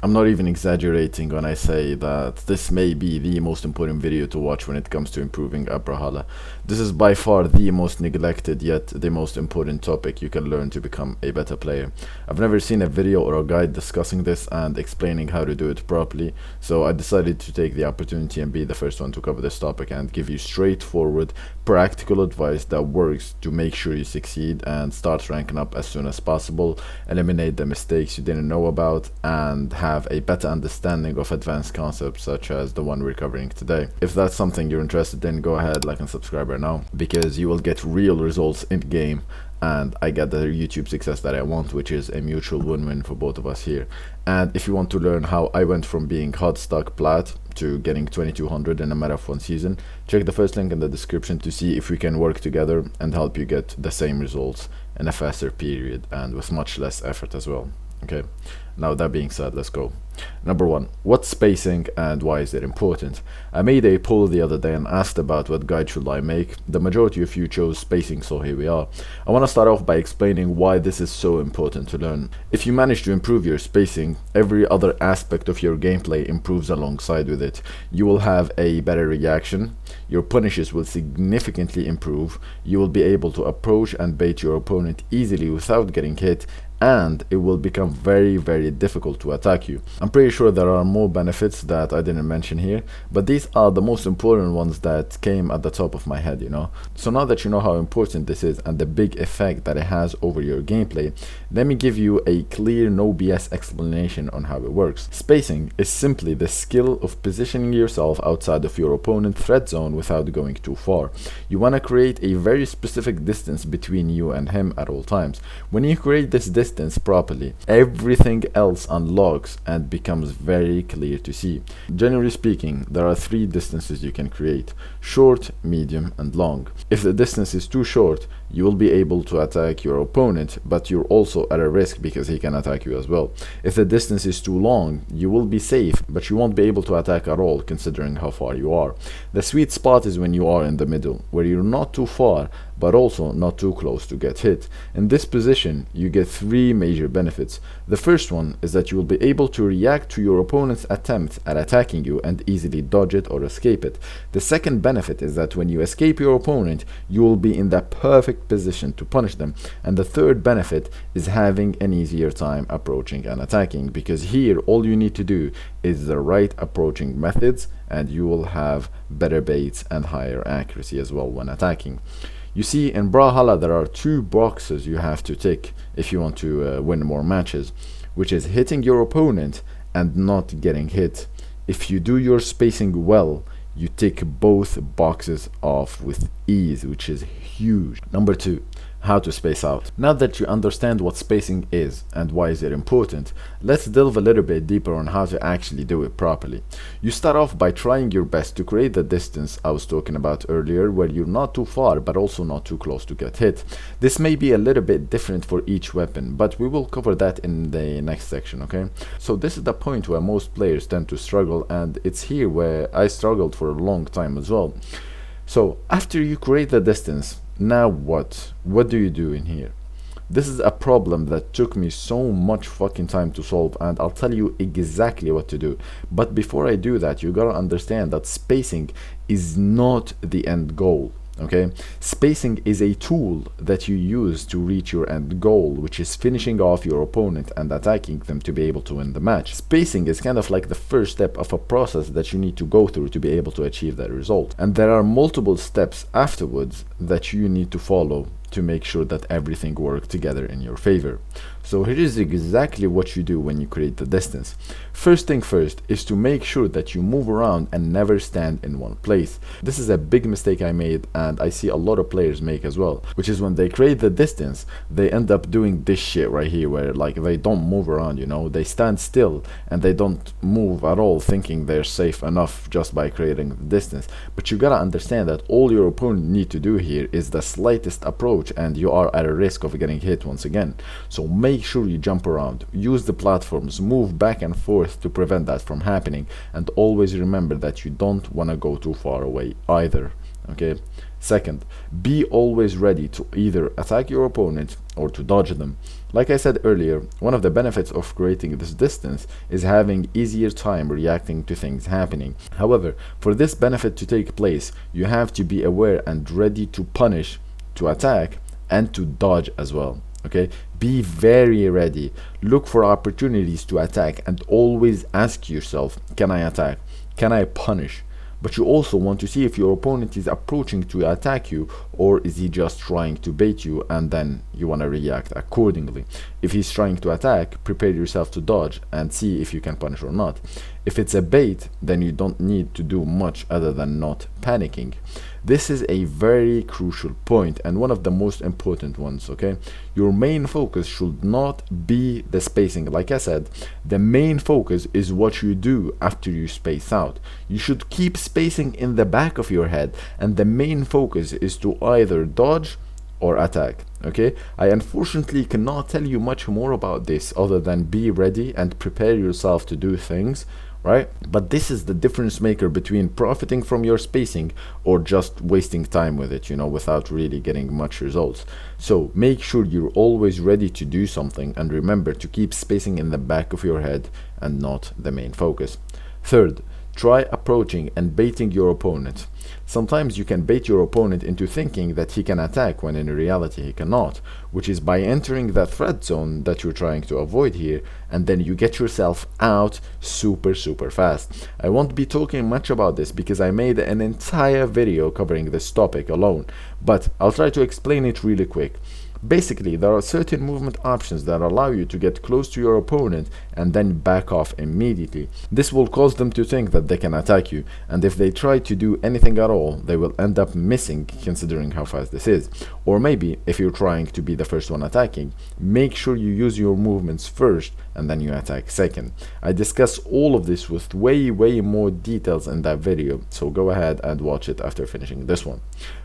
I'm not even exaggerating when I say that this may be the most important video to watch when it comes to improving a brawlhalla. This is by far the most neglected yet the most important topic you can learn to become a better player. I've never seen a video or a guide discussing this and explaining how to do it properly, so I decided to take the opportunity and be the first one to cover this topic and give you straightforward, practical advice that works to make sure you succeed and start ranking up as soon as possible, eliminate the mistakes you didn't know about, and have a better understanding of advanced concepts such as the one we're covering today. If that's something you're interested in, go ahead, like and subscribe right now, because you will get real results in game and I get the YouTube success that I want, which is a mutual win-win for both of us here. And if you want to learn how I went from being hot stuck plat to getting 2200 in a matter of one season, check the first link in the description to see if we can work together and help you get the same results in a faster period and with much less effort as well. Okay, now that being said, let's go. Number one, what's spacing and why is it important? I made a poll the other day and asked about what guide should I make. The majority of you chose spacing, so here we are. I want to start off by explaining why this is so important to learn. If you manage to improve your spacing, every other aspect of your gameplay improves alongside with it. You will have a better reaction, your punishes will significantly improve, you will be able to approach and bait your opponent easily without getting hit, and it will become very difficult to attack you. I'm pretty sure there are more benefits that I didn't mention here, but these are the most important ones that came at the top of my head, you know. So now that you know how important this is and the big effect that it has over your gameplay, let me give you a clear, no BS explanation on how it works. Spacing is simply the skill of positioning yourself outside of your opponent's threat zone without going too far. You want to create a very specific distance between you and him at all times. When you create this distance properly, everything else unlocks and becomes very clear to see. Generally speaking, there are three distances you can create: short, medium, and long. If the distance is too short, you will be able to attack your opponent, but you're also at a risk because he can attack you as well. If the distance is too long, you will be safe, but you won't be able to attack at all considering how far you are. The sweet spot is when you are in the middle, where you're not too far but also not too close to get hit. In this position, you get three major benefits. The first one is that you will be able to react to your opponent's attempt at attacking you and easily dodge it or escape it. The second benefit is that when you escape your opponent, you will be in the perfect position to punish them. And the third benefit is having an easier time approaching and attacking, because here all you need to do is the right approaching methods and you will have better baits and higher accuracy as well when attacking. You see, in brawlhalla there are two boxes you have to tick if you want to win more matches, which is hitting your opponent and not getting hit. If you do your spacing well, you tick both boxes off with ease, which is huge. Number two, how to space out. Now that you understand what spacing is and why is it important, let's delve a little bit deeper on how to actually do it properly. You start off by trying your best to create the distance I was talking about earlier, where you're not too far but also not too close to get hit. This may be a little bit different for each weapon, but we will cover that in the next section, okay? So this is the point where most players tend to struggle, and it's here where I struggled for a long time as well. So after you create the distance, now what do you do in here? This is a problem that took me so much fucking time to solve, and I'll tell you exactly what to do. But before I do that, you gotta understand that spacing is not the end goal. Okay, spacing is a tool that you use to reach your end goal, which is finishing off your opponent and attacking them to be able to win the match. Spacing is kind of like the first step of a process that you need to go through to be able to achieve that result, and there are multiple steps afterwards that you need to follow to make sure that everything works together in your favor. So here is exactly what you do when you create the distance. First thing first is to make sure that you move around and never stand in one place. This is a big mistake I made, and I see a lot of players make as well, which is when they create the distance, they end up doing this shit right here, where like they don't move around, you know, they stand still and they don't move at all, thinking they're safe enough just by creating the distance. But you gotta understand that all your opponent need to do here is the slightest approach and you are at a risk of getting hit once again. So make sure you jump around, use the platforms, move back and forth to prevent that from happening, and always remember that you don't want to go too far away either. Okay, Second, be always ready to either attack your opponent or to dodge them. Like I said earlier, one of the benefits of creating this distance is having easier time reacting to things happening. However, for this benefit to take place, you have to be aware and ready to punish, to attack, and to dodge as well. Okay, be very ready. Look for opportunities to attack and always ask yourself, can I attack? Can I punish? But you also want to see if your opponent is approaching to attack you, or is he just trying to bait you, and then you want to react accordingly. If he's trying to attack, prepare yourself to dodge and see if you can punish or not. If it's a bait, then you don't need to do much other than not panicking. This is a very crucial point and one of the most important ones, okay? Your main focus should not be the spacing. Like I said, the main focus is what you do after you space out. You should keep spacing in the back of your head, and the main focus is to either dodge or attack. Okay, I unfortunately cannot tell you much more about this other than be ready and prepare yourself to do things, right? But this is the difference maker between profiting from your spacing or just wasting time with it, you know, without really getting much results. So make sure you're always ready to do something, and remember to keep spacing in the back of your head and not the main focus. Third, try approaching and baiting your opponent. Sometimes you can bait your opponent into thinking that he can attack when in reality he cannot, which is by entering that threat zone that you're trying to avoid here, and then you get yourself out super fast. I won't be talking much about this because I made an entire video covering this topic alone, but I'll try to explain it really quick. Basically, there are certain movement options that allow you to get close to your opponent and then back off immediately. This will cause them to think that they can attack you, and if they try to do anything at all, they will end up missing considering how fast this is. Or maybe, if you're trying to be the first one attacking, make sure you use your movements first and then you attack second. I discuss all of this with way more details in that video, so go ahead and watch it after finishing this one.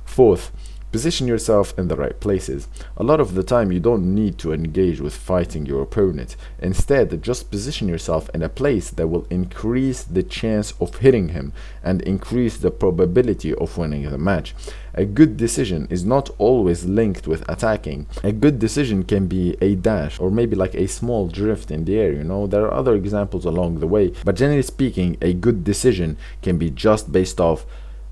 Fourth, position yourself in the right places. A lot of the time you don't need to engage with fighting your opponent. Instead, just position yourself in a place that will increase the chance of hitting him and increase the probability of winning the match. A good decision is not always linked with attacking. A good decision can be a dash or maybe like a small drift in the air, you know. There are other examples along the way, but generally speaking, a good decision can be just based off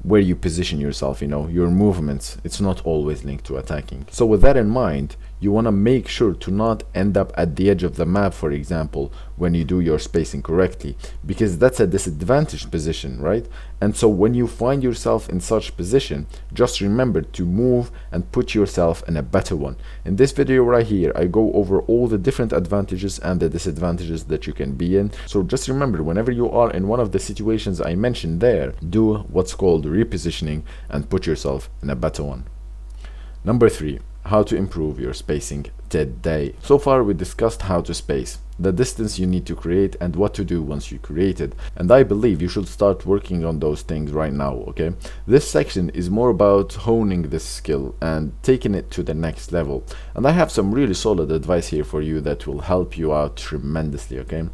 where you position yourself, you know, your movements. It's not always linked to attacking. So with that in mind, you want to make sure to not end up at the edge of the map, for example, when you do your spacing correctly, because that's a disadvantaged position, right? And so when you find yourself in such position, just remember to move and put yourself in a better one. In this video right here, I go over all the different advantages and the disadvantages that you can be in. So just remember, whenever you are in one of the situations I mentioned there, do what's called repositioning and put yourself in a better one. Number 3, how to improve your spacing today. So far we discussed how to space, the distance you need to create, and what to do once you create it, and I believe you should start working on those things right now, okay? This section is more about honing this skill and taking it to the next level, and I have some really solid advice here for you that will help you out tremendously, okay?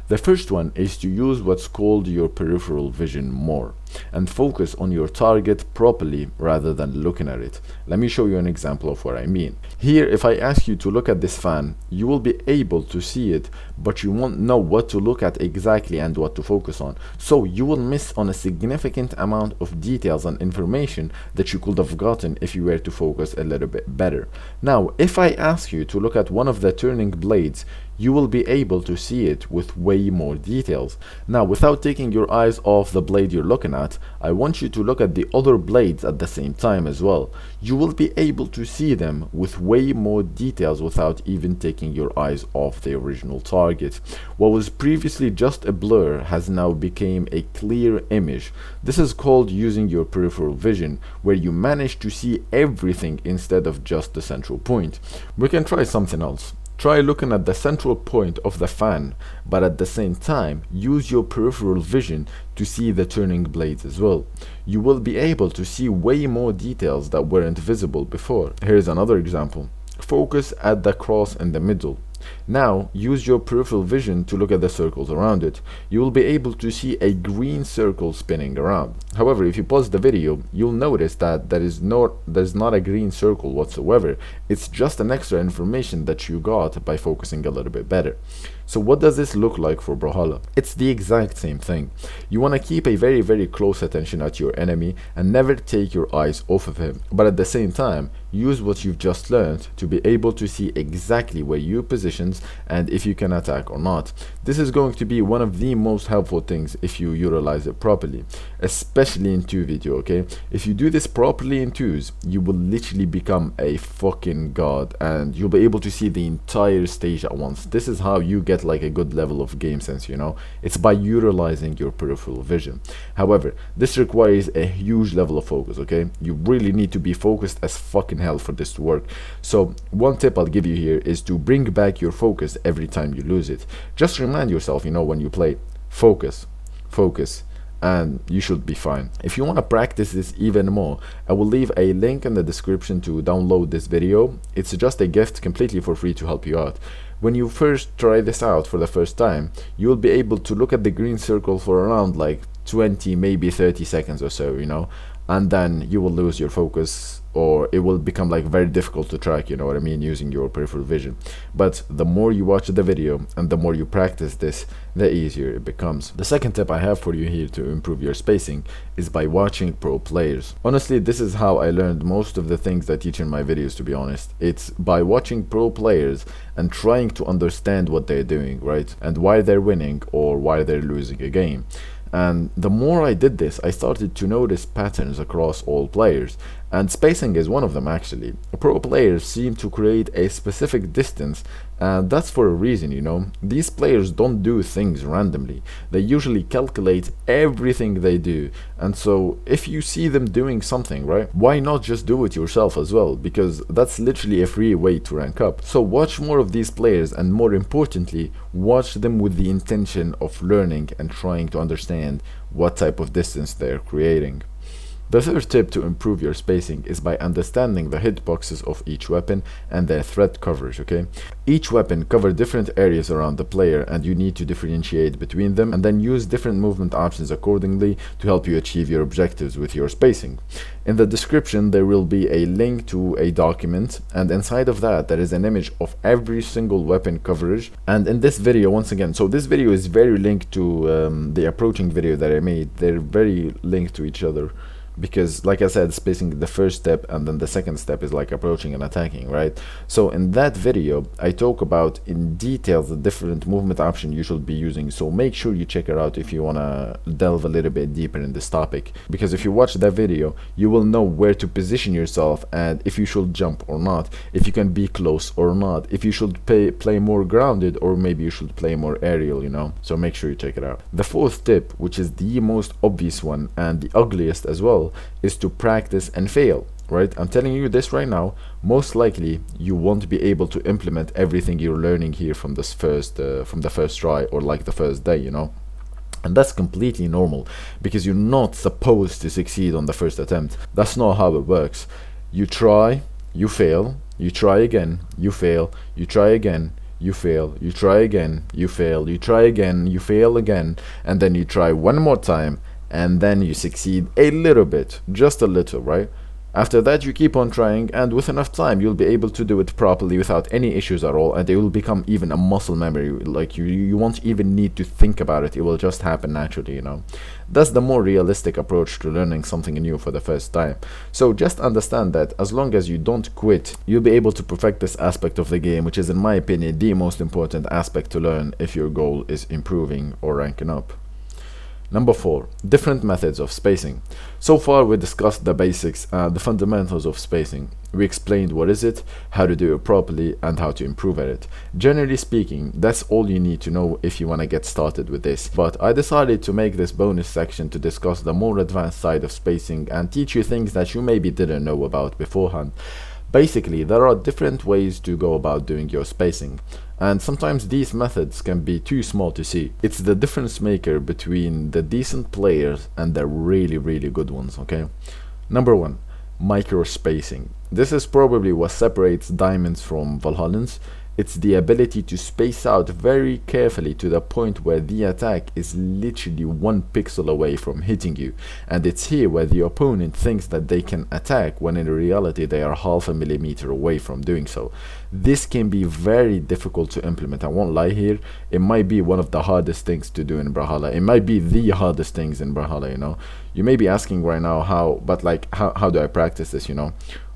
The first one is to use what's called your peripheral vision more and focus on your target properly rather than looking at it. Let me show you an example of what I mean. Here, if I ask you to look at this fan, you will be able to see it, but you won't know what to look at exactly and what to focus on. So you will miss on a significant amount of details and information that you could have gotten if you were to focus a little bit better. Now, if I ask you to look at one of the turning blades, you will be able to see it with way more details. Now, without taking your eyes off the blade you're looking at, I want you to look at the other blades at the same time as well. You will be able to see them with way more details without even taking your eyes off the original target. What was previously just a blur has now become a clear image. This is called using your peripheral vision, where you manage to see everything instead of just the central point. We can try something else. Try looking at the central point of the fan, but at the same time, use your peripheral vision to see the turning blades as well. You will be able to see way more details that weren't visible before. Here's another example. Focus at the cross in the middle. Now use your peripheral vision to look at the circles around it. You will be able to see a green circle spinning around. However, if you pause the video, you'll notice that there's not a green circle whatsoever. It's just an extra information that you got by focusing a little bit better. So what does this look like for Brawlhalla? It's the exact same thing. You want to keep a very close attention at your enemy and never take your eyes off of him, but at the same time use what you've just learned to be able to see exactly where you positions and if you can attack or not. This is going to be one of the most helpful things if you utilize it properly, especially in 2v2, okay? If you do this properly in 2s, you will literally become a fucking god and you'll be able to see the entire stage at once. This is how you get like a good level of game sense, you know? It's by utilizing your peripheral vision. However, this requires a huge level of focus, okay? You really need to be focused as fucking hell for this to work. So one tip I'll give you here is to bring back your focus every time you lose it. Just remind yourself, you know, when you play, focus, and you should be fine. If you want to practice this even more, I will leave a link in the description to download this video. It's just a gift completely for free to help you out. When you first try this out for the first time, you'll be able to look at the green circle for around like 20, maybe 30 seconds or so, you know, and then you will lose your focus, or it will become like very difficult to track, you know what I mean, using your peripheral vision. But the more you watch the video and the more you practice this, the easier it becomes. The second tip I have for you here to improve your spacing is by watching pro players. Honestly, this is how I learned most of the things I teach in my videos, to be honest. It's by watching pro players and trying to understand what they're doing, right, and why they're winning or why they're losing a game. And the more I did this, I started to notice patterns across all players, and spacing is one of them actually. Pro players seem to create a specific distance, and that's for a reason, you know. These players don't do things randomly. They usually calculate everything they do, and so if you see them doing something, right, why not just do it yourself as well, because that's literally a free way to rank up. So watch more of these players, and more importantly, watch them with the intention of learning and trying to understand what type of distance they're creating. The third tip to improve your spacing is by understanding the hitboxes of each weapon and their threat coverage, okay? Each weapon covers different areas around the player, and you need to differentiate between them and then use different movement options accordingly to help you achieve your objectives with your spacing. In the description there will be a link to a document, and inside of that there is an image of every single weapon coverage. And in this video, once again, so this video is very linked to the approaching video that I made. They're very linked to each other, because like I said, spacing the first step and then the second step is like approaching and attacking, right? So in that video I talk about in detail the different movement options you should be using, so make sure you check it out if you want to delve a little bit deeper in this topic, because if you watch that video you will know where to position yourself and if you should jump or not, if you can be close or not, if you should play more grounded or maybe you should play more aerial, you know. So make sure you check it out. The fourth tip, which is the most obvious one and the ugliest as well, is to practice and fail, right? I'm telling you this right now, most likely you won't be able to implement everything you're learning here from the first try or like the first day, you know. And that's completely normal, because you're not supposed to succeed on the first attempt. That's not how it works. You try, you fail, you try again, you fail, you try again, you fail, you try again, you fail, you try again, you fail again, and then you try one more time, and then you succeed a little bit, just a little, right? After that you keep on trying, and with enough time you'll be able to do it properly without any issues at all, and it will become even a muscle memory. Like you won't even need to think about it, it will just happen naturally, you know. That's the more realistic approach to learning something new for the first time. So just understand that as long as you don't quit, you'll be able to perfect this aspect of the game, which is in my opinion the most important aspect to learn if your goal is improving or ranking up. Number 4, different methods of spacing. So far we discussed the basics and the fundamentals of spacing. We explained what is it, how to do it properly, and how to improve at it. Generally speaking, that's all you need to know if you want to get started with this. But I decided to make this bonus section to discuss the more advanced side of spacing and teach you things that you maybe didn't know about beforehand. Basically, there are different ways to go about doing your spacing, and sometimes these methods can be too small to see. It's the difference maker between the decent players and the really good ones, okay? Number 1, micro spacing. This is probably what separates diamonds from Valhallans. It's the ability to space out very carefully to the point where the attack is literally 1 pixel away from hitting you, and it's here where the opponent thinks that they can attack when in reality they are half a millimeter away from doing so. This can be very difficult to implement, I won't lie here. It might be one of the hardest things to do in Brawlhalla. It might be the hardest things in Brawlhalla, you know. You may be asking right now how, but like how do I practice this, you know?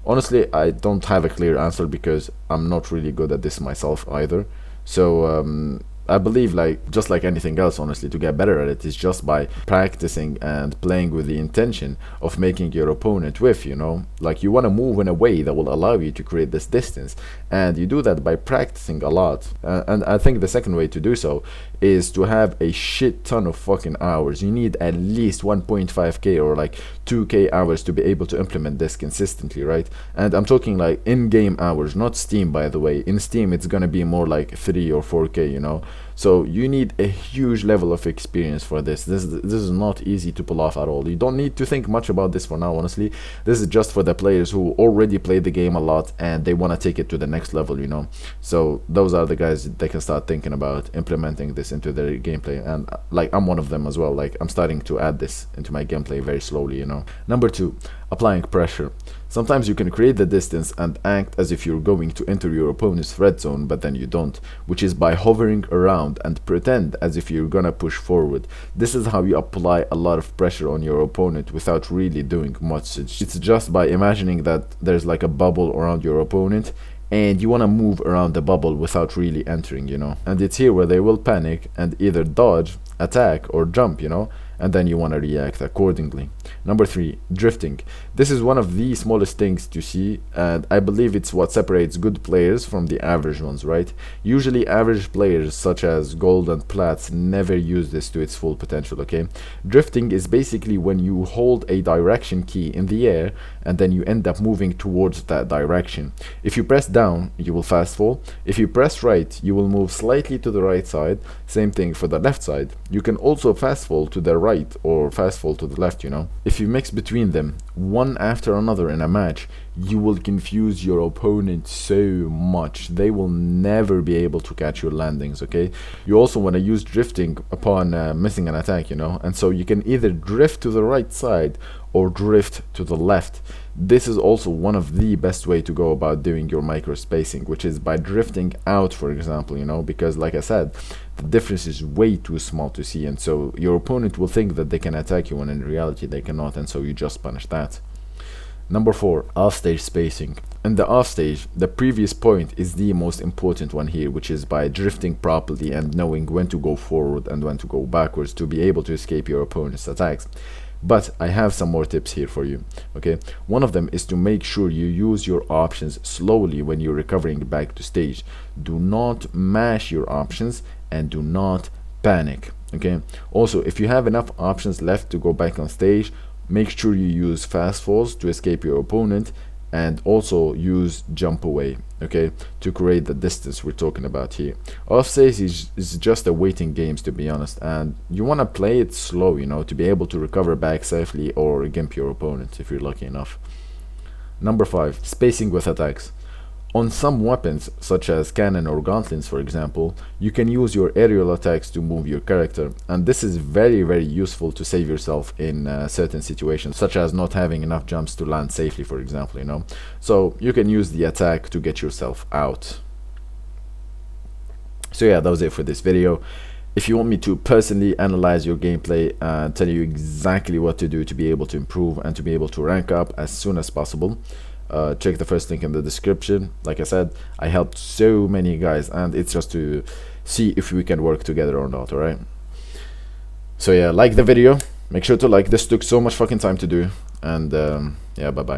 Honestly, I don't have a clear answer because I'm not really good at this myself either. So I believe, like, just like anything else, honestly, to get better at it is just by practicing and playing with the intention of making your opponent whiff, you know. Like, you want to move in a way that will allow you to create this distance, and you do that by practicing a lot. And I think the second way to do so is to have a shit ton of fucking hours. You need at least 1.5k or like 2k hours to be able to implement this consistently, right? And I'm talking like in-game hours, not Steam, by the way. In Steam it's gonna be more like 3 or 4k, you know. So you need a huge level of experience for this. This is not easy to pull off at all. You don't need to think much about this for now, honestly. This is just for the players who already played the game a lot and they want to take it to the next level, you know. So those are the guys that can start thinking about implementing this into their gameplay, and like I'm one of them as well. Like, I'm starting to add this into my gameplay very slowly, you know. Number 2, applying pressure. Sometimes you can create the distance and act as if you're going to enter your opponent's threat zone, but then you don't, which is by hovering around and pretend as if you're gonna push forward. This is how you apply a lot of pressure on your opponent without really doing much. It's just by imagining that there's like a bubble around your opponent and you want to move around the bubble without really entering, you know. And it's here where they will panic and either dodge, attack, or jump, you know, and then you want to react accordingly. Number 3, drifting. This is one of the smallest things to see, and I believe it's what separates good players from the average ones, right? Usually average players such as gold and plats never use this to its full potential, okay? Drifting is basically when you hold a direction key in the air and then you end up moving towards that direction. If you press down, you will fast fall. If you press right, you will move slightly to the right side. Same thing for the left side. You can also fast fall to the right or fast fall to the left, you know. If you mix between them one after another in a match, you will confuse your opponent so much. They will never be able to catch your landings, okay? You also want to use drifting upon missing an attack, you know, and so you can either drift to the right side or drift to the left. This is also one of the best way to go about doing your micro spacing, which is by drifting out, for example, you know, because like I said, the difference is way too small to see, and so your opponent will think that they can attack you when in reality they cannot, and so you just punish that. Number 4, offstage spacing. In the offstage, the previous point is the most important one here, which is by drifting properly and knowing when to go forward and when to go backwards to be able to escape your opponent's attacks. But I have some more tips here for you, okay? One of them is to make sure you use your options slowly when you're recovering back to stage. Do not mash your options and do not panic, okay? Also, if you have enough options left to go back on stage, make sure you use fast falls to escape your opponent, and also use jump away, okay, to create the distance we're talking about here. Offstage is just a waiting game, to be honest, and you want to play it slow, you know, to be able to recover back safely or gimp your opponent if you're lucky enough. Number 5, spacing with attacks. On some weapons, such as cannon or gauntlets for example, you can use your aerial attacks to move your character, and this is very, very useful to save yourself in certain situations, such as not having enough jumps to land safely, for example, you know. So you can use the attack to get yourself out. So yeah, that was it for this video. If you want me to personally analyze your gameplay and tell you exactly what to do to be able to improve and to be able to rank up as soon as possible, check the first link in the description. Like I said, I helped so many guys, and it's just to see if we can work together or not, alright? So yeah, like the video, make sure to like. This took so much fucking time to do, and yeah, bye bye.